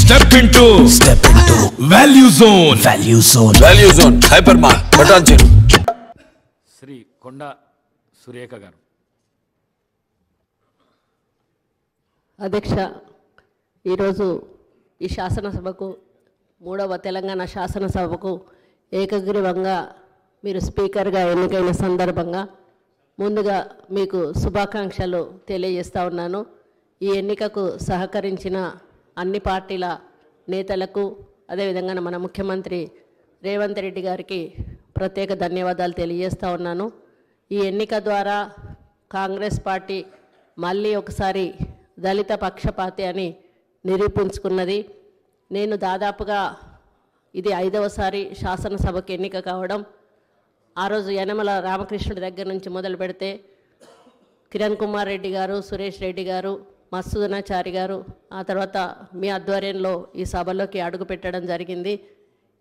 Step into Value Zone. Value Zone. Hypermart. Patanjali. Shri కొండ సురేఖ గారు. అధ్యక్ష, ఈరోజు ఈ శాసనసభకు మూడవ తెలంగాణ శాసనసభకు ఏకగ్రీవంగా మీరు స్పీకర్గా ఎన్నికైన సందర్భంగా ముందుగా మీకు శుభాకాంక్షలు తెలియజేస్తా ఉన్నాను. ఈ ఎన్నికకు సహకరించిన అన్ని పార్టీల నేతలకు, అదేవిధంగా మన ముఖ్యమంత్రి రేవంత్ రెడ్డి గారికి ప్రత్యేక ధన్యవాదాలు తెలియజేస్తూ ఉన్నాను. ఈ ఎన్నిక ద్వారా కాంగ్రెస్ పార్టీ మళ్ళీ ఒకసారి దళిత పక్షపాతి అని నిరూపించుకున్నది. నేను దాదాపుగా ఇది 5వసారి శాసనసభకు ఎన్నిక కావడం. ఆ రోజు యనమల రామకృష్ణుడి దగ్గర నుంచి మొదలు పెడితే కిరణ్ కుమార్ రెడ్డి గారు, సురేష్ రెడ్డి గారు, మత్సూదనాచారి గారు, ఆ తర్వాత మీ ఆధ్వర్యంలో ఈ సభలోకి అడుగు పెట్టడం జరిగింది.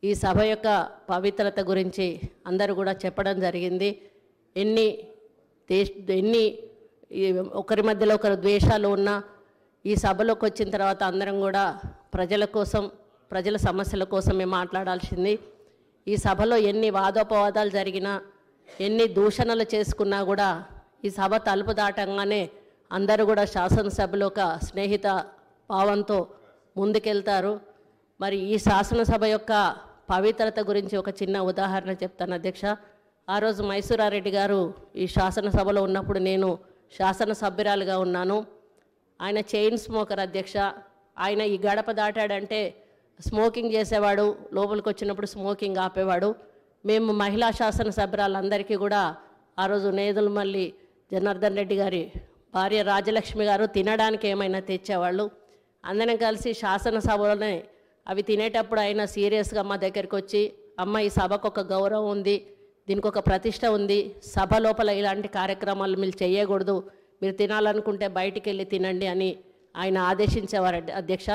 ఈ సభ యొక్క పవిత్రత గురించి అందరూ కూడా చెప్పడం జరిగింది. ఎన్ని ఒకరి మధ్యలో ఒకరు ద్వేషాలు ఉన్నా ఈ సభలోకి వచ్చిన తర్వాత అందరం కూడా ప్రజల కోసం, ప్రజల సమస్యల కోసమే మాట్లాడాల్సింది. ఈ సభలో ఎన్ని వాదోపవాదాలు జరిగినా, ఎన్ని దూషణలు చేసుకున్నా కూడా ఈ సభ తలుపు దాటంగానే అందరూ కూడా శాసనసభలో ఒక స్నేహిత భావంతో ముందుకెళ్తారు. మరి ఈ శాసనసభ యొక్క పవిత్రత గురించి ఒక చిన్న ఉదాహరణ చెప్తాను అధ్యక్ష. ఆ రోజు మైసూరారెడ్డి గారు ఈ శాసనసభలో ఉన్నప్పుడు నేను శాసనసభ్యురాలుగా ఉన్నాను. ఆయన చైన్ స్మోకర్ అధ్యక్ష. ఆయన ఈ గడప దాటాడంటే స్మోకింగ్ చేసేవాడు, లోపలికి వచ్చినప్పుడు స్మోకింగ్ ఆపేవాడు. మేము మహిళా శాసనసభ్యురాలందరికీ కూడా ఆ రోజు నేదులమల్లి జనార్దన్ రెడ్డి గారి భార్య రాజలక్ష్మి గారు తినడానికి ఏమైనా తెచ్చేవాళ్ళు. అందరం కలిసి శాసనసభలోనే అవి తినేటప్పుడు అయినా సీరియస్గా మా దగ్గరికి వచ్చి, అమ్మ ఈ సభకు ఒక గౌరవం ఉంది, దీనికి ఒక ప్రతిష్ట ఉంది, సభ లోపల ఇలాంటి కార్యక్రమాలు మీరు చేయకూడదు, మీరు తినాలనుకుంటే బయటికి వెళ్ళి తినండి అని ఆయన ఆదేశించేవారు అధ్యక్ష.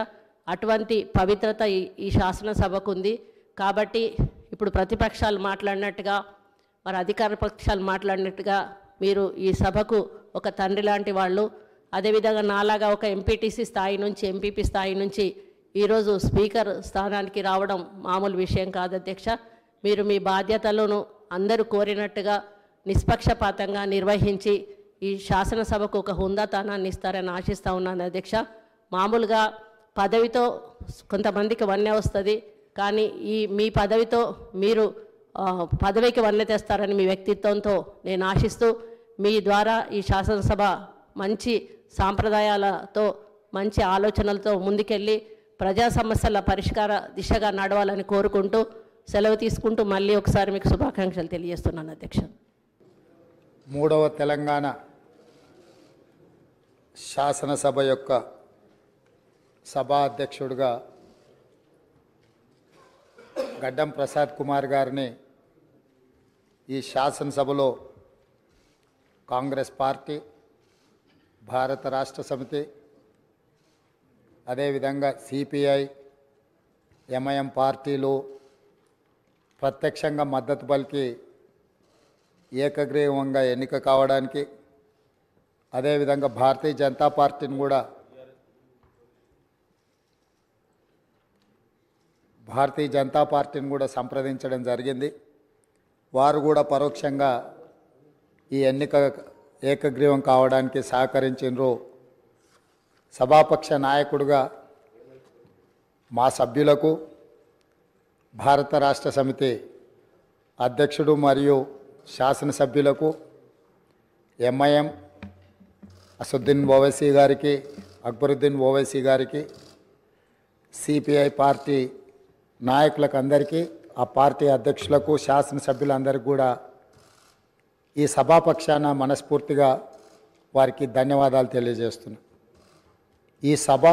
అటువంటి పవిత్రత ఈ శాసనసభకు ఉంది. కాబట్టి ఇప్పుడు ప్రతిపక్షాలు మాట్లాడినట్టుగా, మరి అధికార పక్షాలు మాట్లాడినట్టుగా మీరు ఈ సభకు ఒక తండ్రి లాంటి వాళ్ళు. అదేవిధంగా నాలాగా ఒక ఎంపీటీసీ స్థాయి నుంచి, ఎంపీపీ స్థాయి నుంచి ఈరోజు స్పీకర్ స్థానానికి రావడం మామూలు విషయం కాదు అధ్యక్ష. మీరు మీ బాధ్యతలను అందరూ కోరినట్టుగా నిష్పక్షపాతంగా నిర్వహించి ఈ శాసనసభకు ఒక హుందాతనాన్ని ఇస్తారని ఆశిస్తూ ఉన్నాను అధ్యక్ష. మామూలుగా పదవితో కొంతమందికి వన్నె వస్తుంది, కానీ మీ పదవితో మీరు పదవికి వన్నె తెస్తారని మీ వ్యక్తిత్వంతో నేను ఆశిస్తూ, మీ ద్వారా ఈ శాసనసభ మంచి సాంప్రదాయాలతో, మంచి ఆలోచనలతో ముందుకెళ్ళి ప్రజా సమస్యల పరిష్కార దిశగా నడవాలని కోరుకుంటూ సెలవు తీసుకుంటూ మళ్ళీ ఒకసారి మీకు శుభాకాంక్షలు తెలియజేస్తున్నాను అధ్యక్ష. మూడవ తెలంగాణ శాసనసభ యొక్క సభా అధ్యక్షుడిగా గడ్డం ప్రసాద్ కుమార్ గారిని ఈ శాసనసభలో కాంగ్రెస్ పార్టీ, భారత రాష్ట్ర సమితి, అదేవిధంగా సిపిఐ, ఎంఐఎం పార్టీలు ప్రత్యక్షంగా మద్దతు పలికి ఏకగ్రీవంగా ఎన్నిక కావడానికి, అదేవిధంగా భారతీయ జనతా పార్టీని కూడా సంప్రదించడం జరిగింది. వారు కూడా పరోక్షంగా ఈ ఎన్నిక ఏకగ్రీవం కావడానికి సహకరించినరు. సభాపక్ష నాయకుడిగా మా సభ్యులకు, భారత రాష్ట్ర సమితి అధ్యక్షుడు మరియు శాసనసభ్యులకు, ఎంఐఎం అసదుద్దీన్ ఓవైసీ గారికి, అక్బరుద్దీన్ ఓవైసీ గారికి, సిపిఐ పార్టీ నాయకులకు అందరికీ, ఆ పార్టీ అధ్యక్షులకు, శాసనసభ్యులందరికీ కూడా ఈ సభాపక్షాన మనస్ఫూర్తిగా వారికి ధన్యవాదాలు తెలియజేస్తున్నాను. ఈ సభ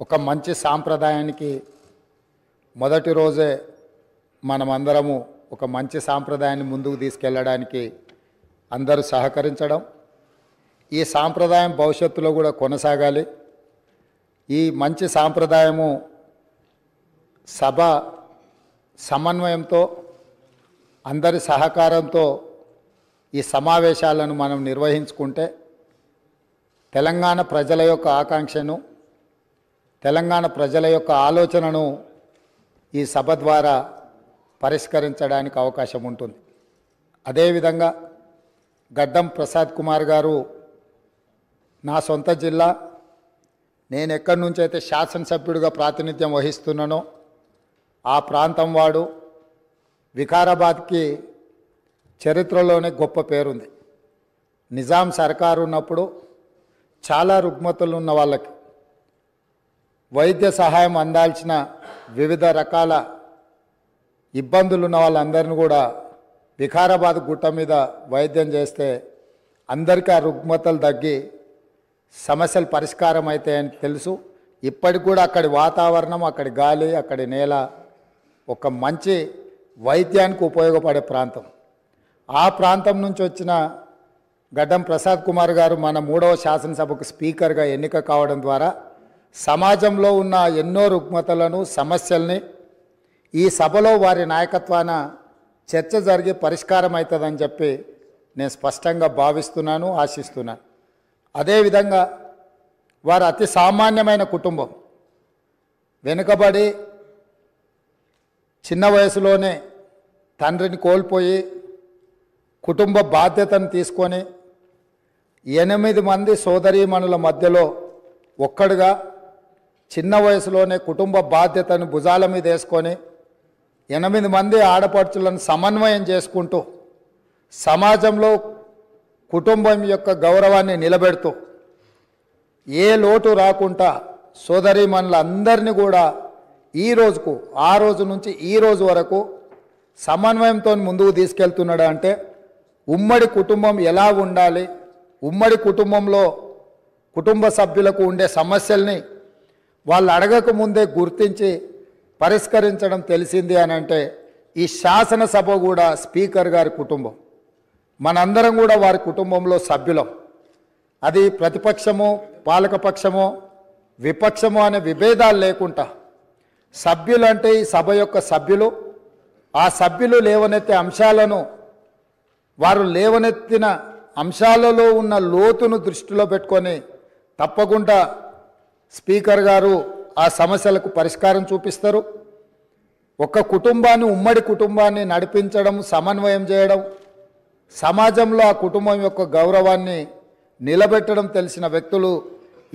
ఒక మంచి సాంప్రదాయానికి మొదటి రోజే మనమందరము ఒక మంచి సాంప్రదాయాన్ని ముందుకు తీసుకెళ్ళడానికి అందరూ సహకరించడం, ఈ సాంప్రదాయం భవిష్యత్తులో కూడా కొనసాగాలి. ఈ మంచి సాంప్రదాయము సభ సమన్వయంతో, అందరి సహకారంతో ఈ సమావేశాలను మనం నిర్వహించుకుంటే తెలంగాణ ప్రజల యొక్క ఆకాంక్షను, తెలంగాణ ప్రజల యొక్క ఆలోచనను ఈ సభ ద్వారా పరిష్కరించడానికి అవకాశం ఉంటుంది. అదేవిధంగా గడ్డం ప్రసాద్ కుమార్ గారు నా సొంత జిల్లా, నేను ఎక్కడి నుంచి అయితే శాసనసభ్యుడిగా ప్రాతినిధ్యం వహిస్తున్నానో ఆ ప్రాంతం వాడు. వికారాబాద్కి చరిత్రలోనే గొప్ప పేరుంది. నిజాం సర్కారు ఉన్నప్పుడు చాలా రుగ్మతలు ఉన్న వాళ్ళకి వైద్య సహాయం అందాల్సిన వివిధ రకాల ఇబ్బందులు ఉన్న వాళ్ళందరినీ కూడా వికారాబాద్ గుట్ట మీద వైద్యం చేస్తే అందరికీ ఆ రుగ్మతలు తగ్గి సమస్యలు పరిష్కారం అవుతాయని తెలుసు. ఇప్పటికి కూడా అక్కడి వాతావరణం, అక్కడి గాలి, అక్కడి నేల ఒక మంచి వైద్యానికి ఉపయోగపడే ప్రాంతం. ఆ ప్రాంతం నుంచి వచ్చిన గడ్డం ప్రసాద్ కుమార్ గారు మన 3వ శాసనసభకు స్పీకర్గా ఎన్నిక కావడం ద్వారా సమాజంలో ఉన్న ఎన్నో రుగ్మతలను, సమస్యల్ని ఈ సభలో వారి నాయకత్వాన చర్చ జరిగి పరిష్కారం అవుతుందని చెప్పి నేను స్పష్టంగా భావిస్తున్నాను, ఆశిస్తున్నాను. అదేవిధంగా వారు అతి సామాన్యమైన కుటుంబం. వెనుకబడి చిన్న వయసులోనే తండ్రిని కోల్పోయి కుటుంబ బాధ్యతను తీసుకొని 8 మంది సోదరీమణుల మధ్యలో ఒక్కడుగా చిన్న వయసులోనే కుటుంబ బాధ్యతను భుజాల మీద వేసుకొని 8 మంది ఆడపడుచులను సమన్వయం చేసుకుంటూ సమాజంలో కుటుంబం యొక్క గౌరవాన్ని నిలబెడుతూ ఏ లోటు రాకుండా సోదరీమణులందరినీ కూడా ఈ రోజుకు, ఆ రోజు నుంచి ఈ రోజు వరకు సమన్వయంతో ముందుకు తీసుకెళ్తున్నాడు. అంటే ఉమ్మడి కుటుంబం ఎలా ఉండాలి, ఉమ్మడి కుటుంబంలో కుటుంబ సభ్యులకు ఉండే సమస్యల్ని వాళ్ళు అడగక ముందే గుర్తించి పరిష్కరించడం తెలిసింది అని అంటే ఈ శాసనసభ కూడా స్పీకర్ గారి కుటుంబం. మనందరం కూడా వారి కుటుంబంలో సభ్యులం. అది ప్రతిపక్షమో పాలకపక్షమో విపక్షమో అనే విభేదాలు లేకుండా సభ్యులు అంటే ఈ సభ యొక్క సభ్యులు. ఆ సభ్యులు లేవనెత్తే అంశాలను, వారు లేవనెత్తిన అంశాలలో ఉన్న లోతును దృష్టిలో పెట్టుకొని తప్పకుండా స్పీకర్ గారు ఆ సమస్యలకు పరిష్కారం చూపిస్తారు. ఒక కుటుంబాన్ని, ఉమ్మడి కుటుంబాన్ని నడిపించడం, సమన్వయం చేయడం, సమాజంలో ఆ కుటుంబం యొక్క గౌరవాన్ని నిలబెట్టడం తెలిసిన వ్యక్తులు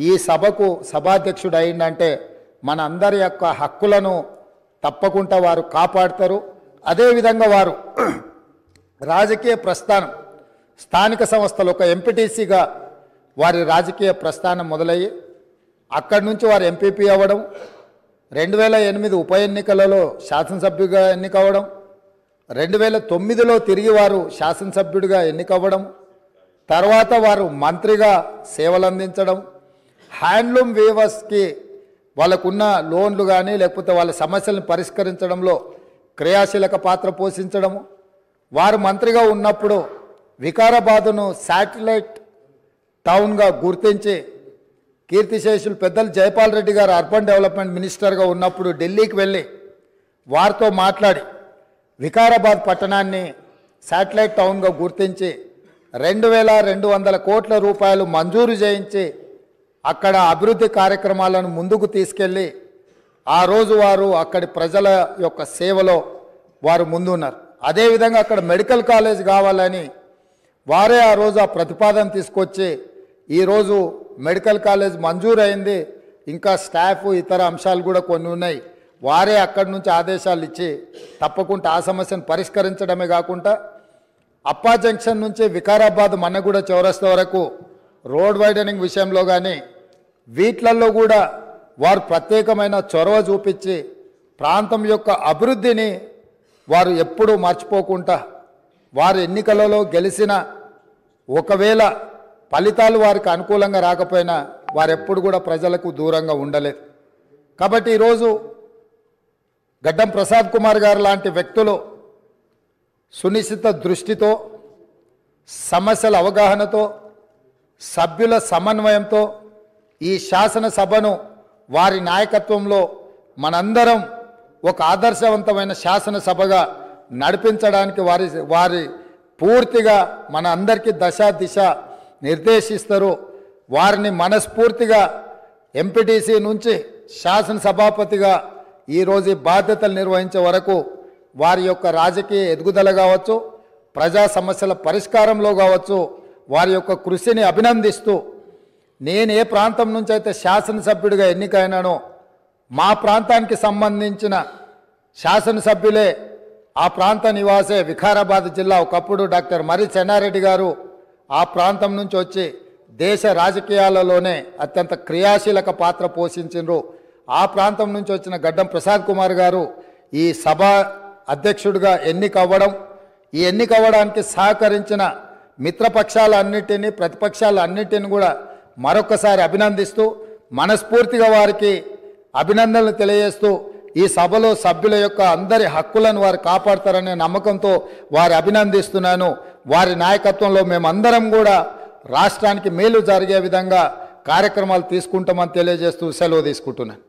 ఈ సభకు సభాధ్యక్షుడు అయిందంటే మన అందరి యొక్క హక్కులను తప్పకుండా వారు కాపాడతారు. అదేవిధంగా వారు రాజకీయ ప్రస్థానం, స్థానిక సంస్థలు ఒక ఎంపీటీసీగా వారి రాజకీయ ప్రస్థానం మొదలయ్యి అక్కడి నుంచి వారు ఎంపీపీ అవ్వడం, 2008 ఉప ఎన్నికలలో శాసనసభ్యుడిగా ఎన్నికవ్వడం, 2009లో తిరిగి వారు శాసనసభ్యుడిగా ఎన్నికవ్వడం, తర్వాత వారు మంత్రిగా సేవలు అందించడం, హ్యాండ్లూమ్ వీవర్స్కి వాళ్ళకున్న లోన్లు కానీ లేకపోతే వాళ్ళ సమస్యలను పరిష్కరించడంలో క్రియాశీలక పాత్ర పోషించడము, వారు మంత్రిగా ఉన్నప్పుడు వికారాబాదును శాటిలైట్ టౌన్గా గుర్తించి కీర్తిశేషులు పెద్దలు జైపాల్ రెడ్డి గారు అర్బన్ డెవలప్మెంట్ మినిస్టర్గా ఉన్నప్పుడు ఢిల్లీకి వెళ్ళి వారితో మాట్లాడి వికారాబాద్ పట్టణాన్ని శాటిలైట్ టౌన్గా గుర్తించి 2200 కోట్ల రూపాయలు మంజూరు చేయించి అక్కడ అభివృద్ధి కార్యక్రమాలను ముందుకు తీసుకెళ్ళి ఆ రోజు వారు అక్కడి ప్రజల యొక్క సేవలో వారు ముందున్నారు. అదేవిధంగా అక్కడ మెడికల్ కాలేజ్ కావాలని వారే ఆ రోజు ఆ ప్రతిపాదన తీసుకొచ్చి ఈరోజు మెడికల్ కాలేజ్ మంజూరైంది. ఇంకా స్టాఫ్, ఇతర అంశాలు కూడా కొన్ని ఉన్నాయి. వారే అక్కడి నుంచి ఆదేశాలు ఇచ్చి తప్పకుండా ఆ సమస్యను పరిష్కరించడమే కాకుండా అప్పా జంక్షన్ నుంచి వికారాబాద్ మన్నగూడ చౌరస్తా వరకు రోడ్ వైడనింగ్ విషయంలో కానీ వీట్లల్లో కూడా వారు ప్రత్యేకమైన చొరవ చూపించి ప్రాంతం యొక్క అభివృద్ధిని వారు ఎప్పుడూ మర్చిపోకుండా, వారు ఎన్నికలలో గెలిచిన ఒకవేళ ఫలితాలు వారికి అనుకూలంగా రాకపోయినా వారు ఎప్పుడు కూడా ప్రజలకు దూరంగా ఉండలేదు. కాబట్టి ఈరోజు గడ్డం ప్రసాద్ కుమార్ గారు లాంటి వ్యక్తులు సునిశ్చిత దృష్టితో, సమస్యల అవగాహనతో, సభ్యుల సమన్వయంతో ఈ శాసనసభను వారి నాయకత్వంలో మనందరం ఒక ఆదర్శవంతమైన శాసనసభగా నడిపించడానికి వారి పూర్తిగా మన అందరికీ దశ దిశ నిర్దేశిస్తారు. వారిని మనస్ఫూర్తిగా ఎంపీటీసీ నుంచి శాసనసభాపతిగా ఈరోజు ఈ బాధ్యతలు నిర్వహించే వరకు వారి యొక్క రాజకీయ ఎదుగుదల కావచ్చు, ప్రజా సమస్యల పరిష్కారంలో కావచ్చు, వారి యొక్క కృషిని అభినందిస్తూ నేను ఏ ప్రాంతం నుంచి అయితే శాసనసభ్యుడిగా ఎన్నికైనానో మా ప్రాంతానికి సంబంధించిన శాసనసభ్యులే ఆ ప్రాంత నివాసే వికారాబాద్ జిల్లా ఒకప్పుడు డాక్టర్ మర్రి చెన్నారెడ్డి గారు ఆ ప్రాంతం నుంచి వచ్చి దేశ రాజకీయాలలోనే అత్యంత క్రియాశీలక పాత్ర పోషించారు. ఆ ప్రాంతం నుంచి వచ్చిన గడ్డం ప్రసాద్ కుమార్ గారు ఈ సభ అధ్యక్షుడిగా ఎన్నికవ్వడం, ఈ ఎన్నికవ్వడానికి సహకరించిన మిత్రపక్షాలన్నిటినీ ప్రతిపక్షాలన్నిటిని కూడా మరొకసారి అభినందిస్తూ మనస్ఫూర్తిగా వారికి అభినందనలు తెలియజేస్తూ ఈ సభలో సభ్యుల యొక్క అందరి హక్కులను వారు కాపాడతారనే నమ్మకంతో వారి అభినందిస్తున్నాను. వారి నాయకత్వంలో మేమందరం కూడా రాష్ట్రానికి మేలు జరిగే విధంగా కార్యక్రమాలు తీసుకుంటామని తెలియజేస్తూ సెలవు తీసుకుంటున్నాను.